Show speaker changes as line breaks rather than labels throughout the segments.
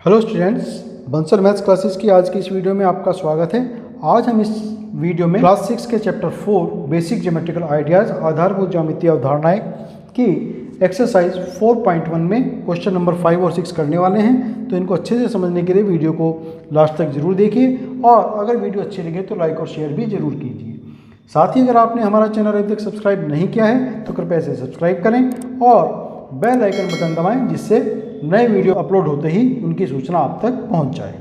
Hello students, Bansal maths classes की आज की इस वीडियो में आपका स्वागत है। आज हम इस वीडियो में क्लास 6 के चैप्टर 4 बेसिक ज्योमेट्रिकल आइडियाज़ आधारभूत ज्यामितीय अवधारणाएं की एक्सरसाइज 4.1 में क्वेश्चन नंबर 5 और 6 करने वाले हैं। तो इनको अच्छे से समझने के लिए वीडियो को लास्ट तक जरूर देखिए और अगर वीडियो अच्छी लगे तो लाइक और शेयर भी जरूर कीजिए। साथ ही अगर आपने हमारा चैनल अभी तक सब्सक्राइब नहीं किया है तो कृपया इसे सब्सक्राइब करें और बेल आइकन बटन दबाएं, जिससे नए वीडियो अपलोड होते ही उनकी सूचना आप तक पहुंच जाए।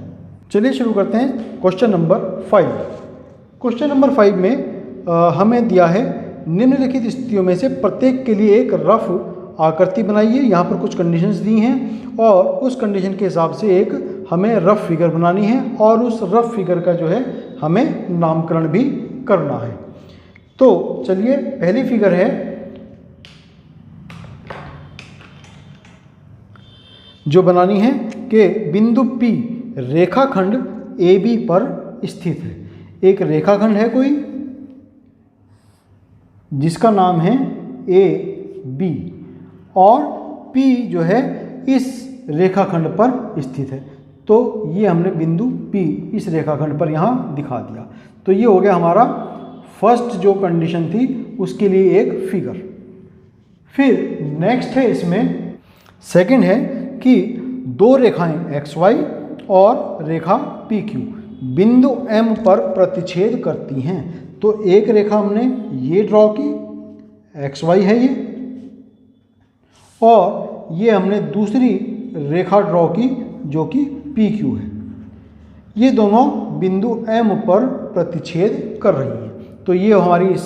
चलिए शुरू करते हैं क्वेश्चन नंबर 5। क्वेश्चन नंबर 5 में हमें दिया है निम्नलिखित स्थितियों में से प्रत्येक के लिए एक रफ आकृति बनाइए। यहाँ पर कुछ कंडीशंस दी हैं और उस कंडीशन के हिसाब से एक हमें रफ फिगर बनानी है और उस रफ फिगर का जो है हमें नामकरण भी करना है। तो चलिए, पहली फिगर है जो बनानी है कि बिंदु P रेखाखंड AB पर स्थित है। एक रेखाखंड है कोई जिसका नाम है AB और P जो है इस रेखाखंड पर स्थित है। तो ये हमने बिंदु P इस रेखाखंड पर यहाँ दिखा दिया। तो ये हो गया हमारा फर्स्ट जो कंडीशन थी उसके लिए एक फिगर। फिर नेक्स्ट है, इसमें सेकंड है कि दो रेखाएं XY और रेखा PQ बिंदु M पर प्रतिच्छेद करती हैं। तो एक रेखा हमने ये ड्रॉ की, XY है ये, और ये हमने दूसरी रेखा ड्रॉ की जो कि PQ है। ये दोनों बिंदु M पर प्रतिच्छेद कर रही हैं। तो ये हमारी इस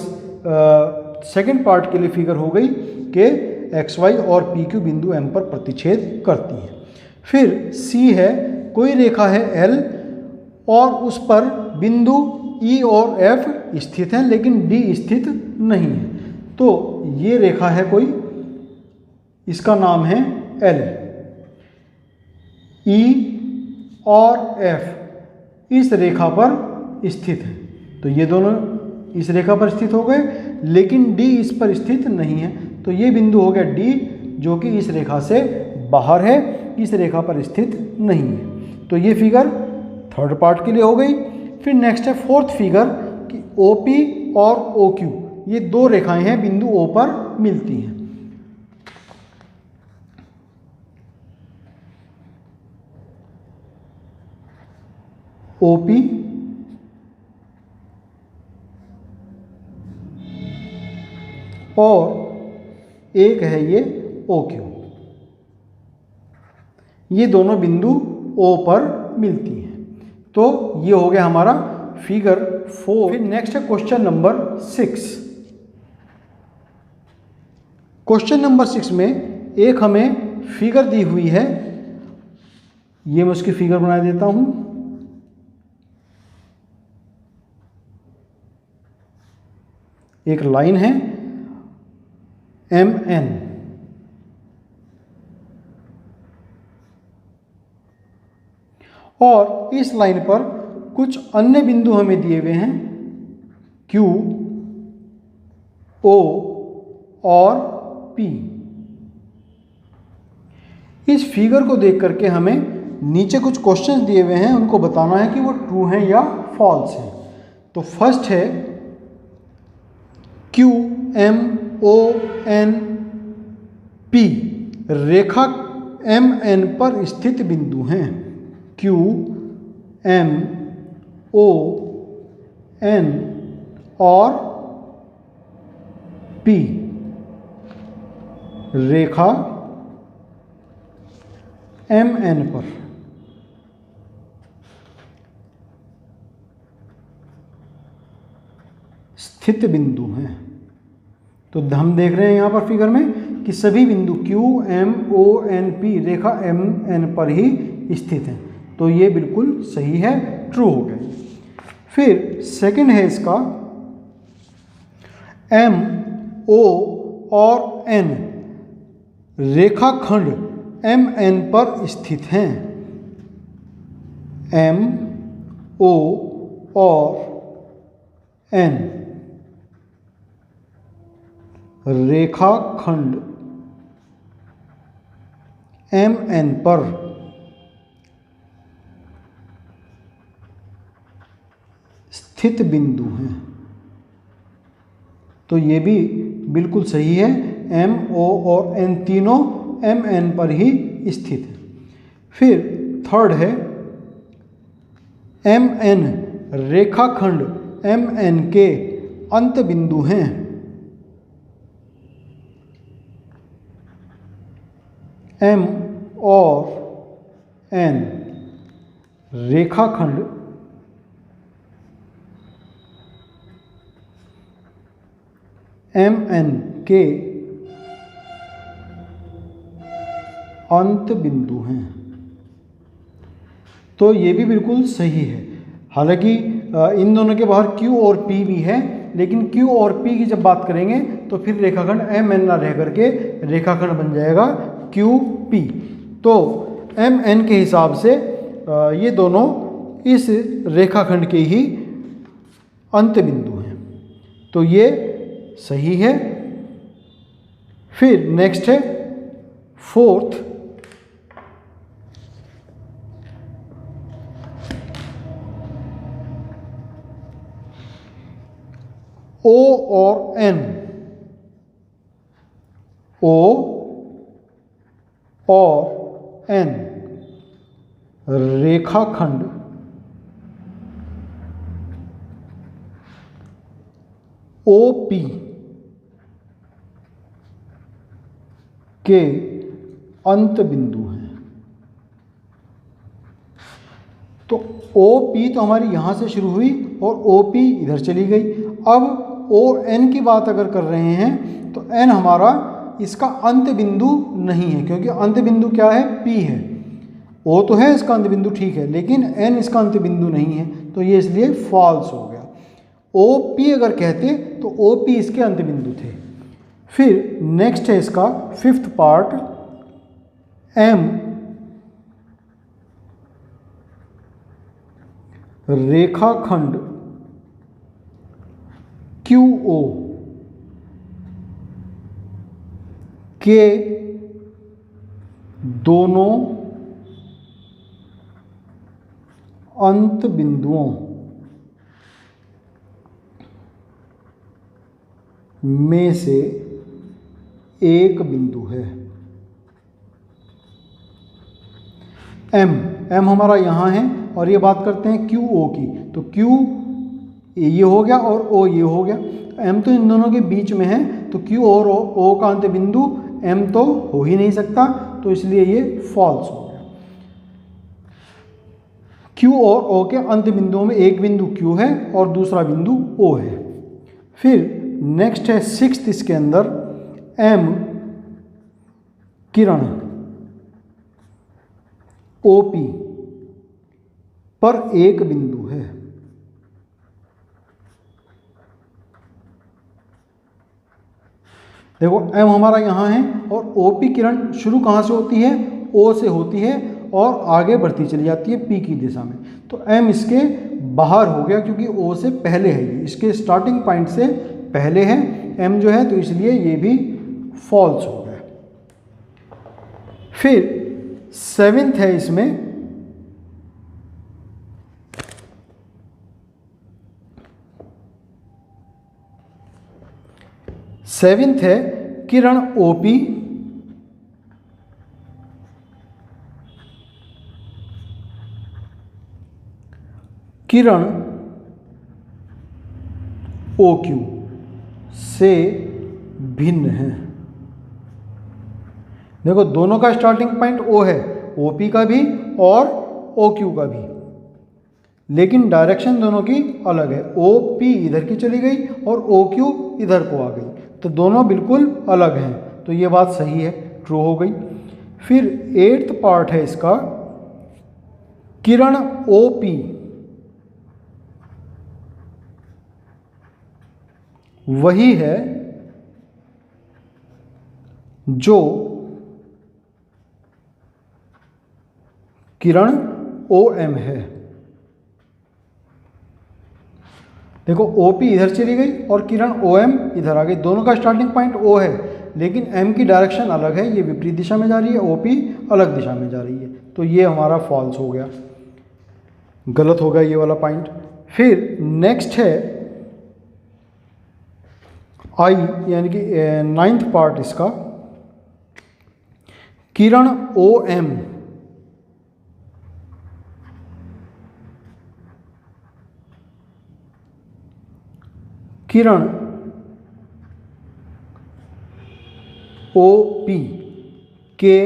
सेकंड पार्ट के लिए फिगर हो गई कि XY और PQ बिंदु M पर प्रतिच्छेद करती हैं। फिर C है, कोई रेखा है L और उस पर बिंदु E और F स्थित हैं लेकिन D स्थित नहीं है। तो ये रेखा है कोई, इसका नाम है L। E और F इस रेखा पर स्थित है। तो ये दोनों इस रेखा पर स्थित हो गए लेकिन D इस पर स्थित नहीं है। तो ये बिंदु हो गया D जो कि इस रेखा से बाहर है, इस रेखा पर स्थित नहीं है। तो ये फिगर थर्ड पार्ट के लिए हो गई। फिर नेक्स्ट है फोर्थ फिगर कि OP और OQ ये दो रेखाएं हैं बिंदु O पर मिलती हैं। OP और एक है ये OQ, ये दोनों बिंदु O पर मिलती हैं। तो ये हो गया हमारा फिगर 4। फिर नेक्स्ट है क्वेश्चन नंबर 6। क्वेश्चन नंबर 6 में एक हमें फिगर दी हुई है, ये मैं उसकी फिगर बना देता हूं। एक लाइन है MN और इस लाइन पर कुछ अन्य बिंदु हमें दिए हुए हैं Q, O और P। इस फिगर को देख करके हमें नीचे कुछ क्वेश्चंस दिए हुए हैं, उनको बताना है कि वो ट्रू हैं या फॉल्स हैं। तो फर्स्ट है Q M O N P रेखा MN पर स्थित बिंदु हैं। Q M O N और P रेखा MN पर स्थित बिंदु हैं। तो हम देख रहे हैं यहाँ पर फिगर में कि सभी बिंदु Q M O N P रेखा MN पर ही स्थित हैं। तो ये बिल्कुल सही है, ट्रू हो गए। फिर सेकंड है इसका M O और N रेखाखंड MN पर स्थित हैं। M O और N रेखाखंड MN पर स्थित बिंदु हैं। तो ये भी बिल्कुल सही है, M, O और N तीनों MN पर ही स्थित है। फिर थर्ड है MN रेखाखंड MN के अंत बिंदु हैं। M और N रेखाखंड MN के अंत बिंदु हैं। तो ये भी बिल्कुल सही है। हालांकि इन दोनों के बाहर Q और P भी है, लेकिन Q और P की जब बात करेंगे तो फिर रेखाखंड MN ना रह करके रेखाखंड बन जाएगा QP। तो MN के हिसाब से ये दोनों इस रेखाखंड के ही अंत बिंदु हैं। तो ये सही है। फिर नेक्स्ट है फोर्थ, O और N, O और N रेखाखंड OP के अंत बिंदु हैं। तो OP तो हमारी यहाँ से शुरू हुई और OP इधर चली गई। अब ON की बात अगर कर रहे हैं तो N हमारा इसका अंत बिंदु नहीं है, क्योंकि अंत बिंदु क्या है? P है। O तो है इसका अंत बिंदु, ठीक है, लेकिन N इसका अंत बिंदु नहीं है, तो ये इसलिए फॉल्स हो गया। OP अगर कहते तो OP इसके अंत बिंदु थे। फिर नेक्स्ट है इसका फिफ्थ पार्ट, M रेखाखंड QO के दोनों अंत बिंदुओं में से एक बिंदु है। M हमारा यहाँ है और ये बात करते हैं QO की, तो Q ये हो गया और O ये हो गया। M तो इन दोनों के बीच में है, तो Q और O का अंत बिंदु M तो हो ही नहीं सकता, तो इसलिए ये फॉल्स हो गया। Q और O के अंत बिंदुओं में एक बिंदु Q है और दूसरा बिंदु O है। फिर नेक्स्ट है सिक्स्थ, इसके अंदर M किरण OP पर एक बिंदु है। देखो M हमारा यहाँ है और OP किरण शुरू कहाँ से होती है? O से होती है और आगे बढ़ती चली जाती है P की दिशा में। तो M इसके बाहर हो गया, क्योंकि O से पहले है, ये इसके स्टार्टिंग पॉइंट से पहले है M जो है, तो इसलिए ये भी फॉल्स हो गया। फिर सेवेंथ है इसमें सेवेंथ है किरण OP किरण OQ से भिन्न है। देखो दोनों का स्टार्टिंग पॉइंट O है, OP का भी और OQ का भी, लेकिन डायरेक्शन दोनों की अलग है। OP इधर की चली गई और OQ इधर को आ गई, तो दोनों बिल्कुल अलग हैं, तो ये बात सही है, ट्रू हो गई। फिर एट्थ पार्ट है इसका, किरण OP वही है जो किरण OM है। देखो OP इधर चली गई और किरण OM इधर आ गई, दोनों का स्टार्टिंग पॉइंट O है, लेकिन M की डायरेक्शन अलग है, ये विपरीत दिशा में जा रही है, OP अलग दिशा में जा रही है, तो ये हमारा फॉल्स हो गया, गलत हो गया ये वाला पॉइंट। फिर नेक्स्ट है आई यानी कि 9th पार्ट इसका, किरण ओ एम। किरण ओ पी के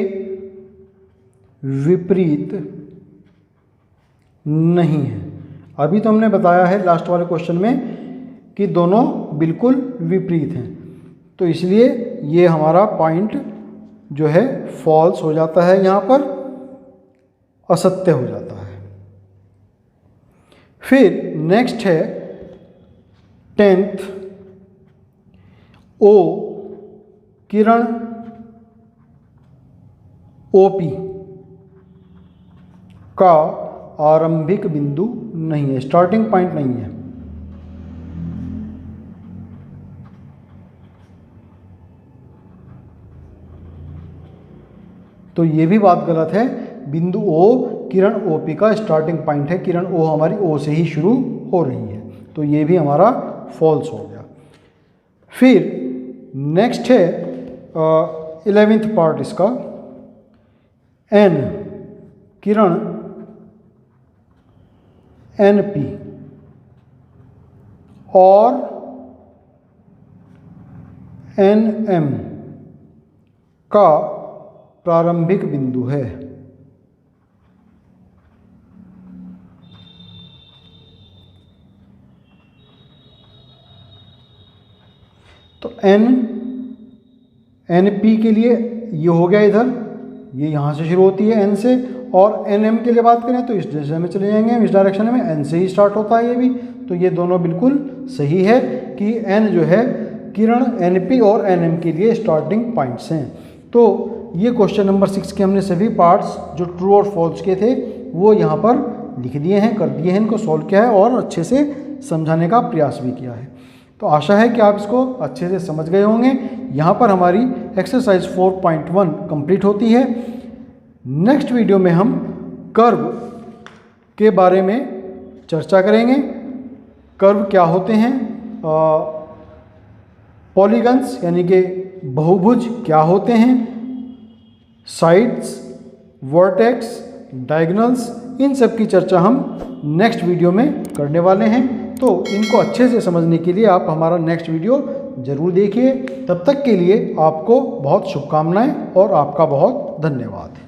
विपरीत नहीं है। अभी तो हमने बताया है लास्ट वाले क्वेश्चन में कि दोनों बिल्कुल विपरीत हैं, तो इसलिए ये हमारा पॉइंट जो है फॉल्स हो जाता है, यहाँ पर असत्य हो जाता है। फिर नेक्स्ट है 10th, ओ किरण ओपी का आरंभिक बिंदु नहीं है, स्टार्टिंग पॉइंट नहीं है। तो ये भी बात गलत है। बिंदु ओ किरण ओपी का स्टार्टिंग पॉइंट है, किरण ओ हमारी ओ से ही शुरू हो रही है, तो ये भी हमारा फॉल्स हो गया। फिर नेक्स्ट है 11th पार्ट इसका, एन किरण एन पी और एन एम का प्रारंभिक बिंदु है। तो एन पी के लिए ये हो गया, इधर ये यहाँ से शुरू होती है एन से, और एन एम के लिए बात करें तो इस दिशा में चले जाएंगे हम, इस डायरेक्शन में एन से ही स्टार्ट होता है ये भी। तो ये दोनों बिल्कुल सही है कि एन जो है किरण एन पी और एन एम के लिए स्टार्टिंग पॉइंट्स हैं। तो ये क्वेश्चन नंबर 6 के हमने सभी पार्ट्स जो ट्रू और फॉल्स के थे वो यहाँ पर लिख दिए हैं, कर दिए हैं, इनको सॉल्व किया है और अच्छे से समझाने का प्रयास भी किया है। तो आशा है कि आप इसको अच्छे से समझ गए होंगे। यहाँ पर हमारी एक्सरसाइज 4.1 कंप्लीट होती है। नेक्स्ट वीडियो में हम कर्व के बारे में चर्चा करेंगे। कर्व क्या होते हैं, पॉलीगन्स यानी कि बहुभुज क्या होते हैं, साइड्स, वर्टेक्स, डायगोनल्स, इन सब की चर्चा हम नेक्स्ट वीडियो में करने वाले हैं। तो इनको अच्छे से समझने के लिए आप हमारा नेक्स्ट वीडियो ज़रूर देखिए। तब तक के लिए आपको बहुत शुभकामनाएं और आपका बहुत धन्यवाद।